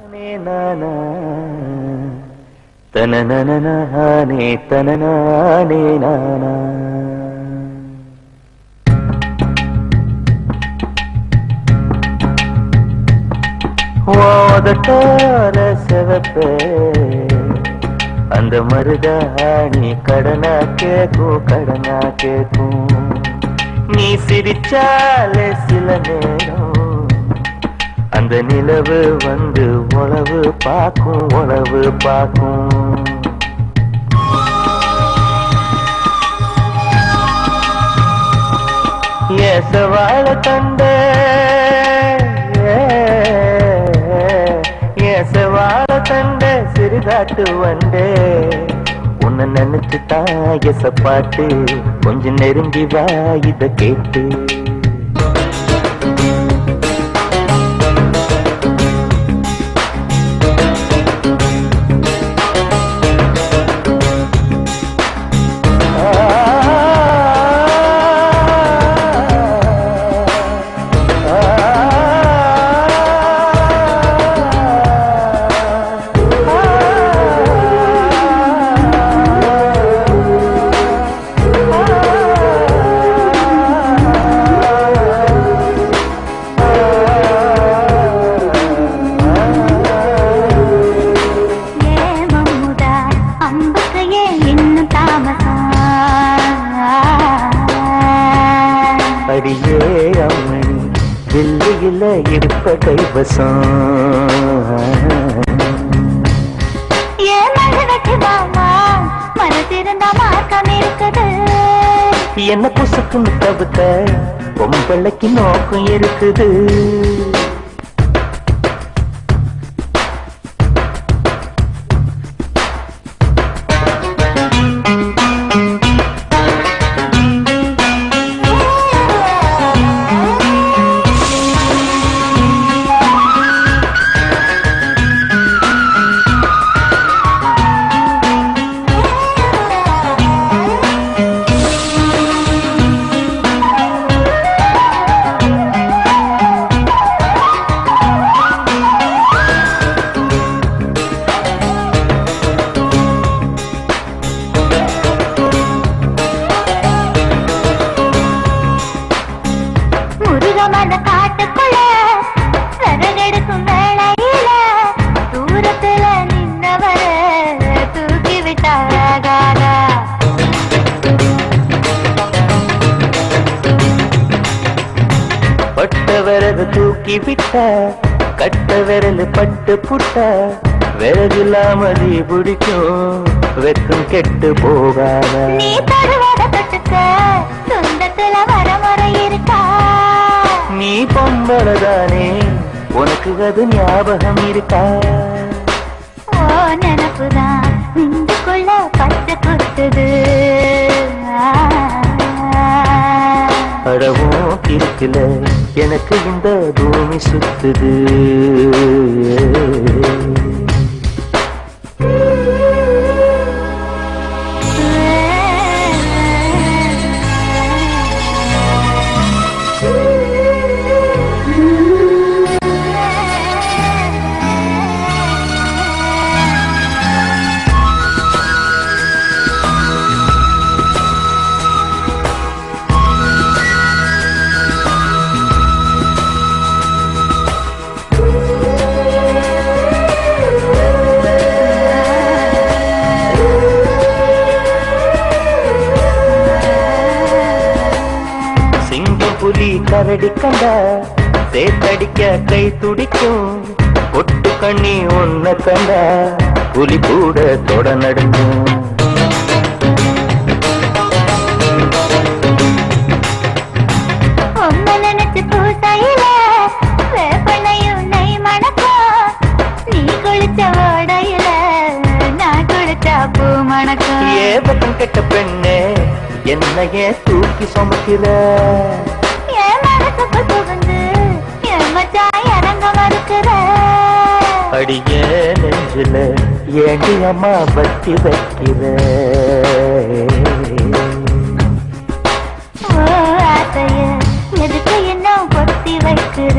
நானா தனனனனே தனனானே நானா ஓதட்டார செவப்பே அந்த மருதாணி கடனா கேக்கும் நீ சிரிச்சாலே சில நேரம் அந்த நிலவு வந்து உளவு பார்க்கும் ஏசவாழ தண்டே ஏசவாழ தண்டே சிறுகாட்டு வண்டே உன்னை நினைச்சு தாயச பாட்டு கொஞ்சம் நெருங்கி வா இத கேட்டு அடியே அம்மணி தில்லியில இருப்ப கைவசம் என்ன புசுக்குன்னு தவிர்த்த பொம்பளைக்கு நோக்கம் இருக்குது காட்டுக்குள்ள சரகெடுக்கும் வேளையில தூரத்துல நின்னவர தூக்கி விட்டாக பட்ட விரது தூக்கி விட்ட கட்ட விரல் பட்டு புட்ட விரதில்லாமதி பிடிக்கும் வெக்கம் கெட்டு போகாத நீ தருவத தொட்டுக்க சொந்தத்துல வரமுறை இருக்கா நீ பொம்பளதானே உனக்கு அது ஞாபகம் இருக்கா ஓ நினப்புதான் நெஞ்சுக்குள்ள பச்சை குத்துது அடவும் இருக்குல எனக்கு இந்த பூமி சுத்துது புலி கரடி கண்ட சேத்தடிக்க கை துடிக்கும் ஒட்டு கண்ணி ஒன்ன கண்ட புலி கூட தொட நடுங்கும் நினைச்சு பூசையில வேப்பனையும் நெய் மணக்கும் நீ குளிச்ச ஓடையில நான் குளிச்ச பூ மணக்கும் ஏ பக்கம் கெட்ட பெண்ணே என்னையே தூக்கி சுமக்கிற அடியே நெஞ்சில ஏண்டி அம்மா பத்தி வைக்கிற ஆசைய எதுக்கு என்ன பொத்தி வைக்கிற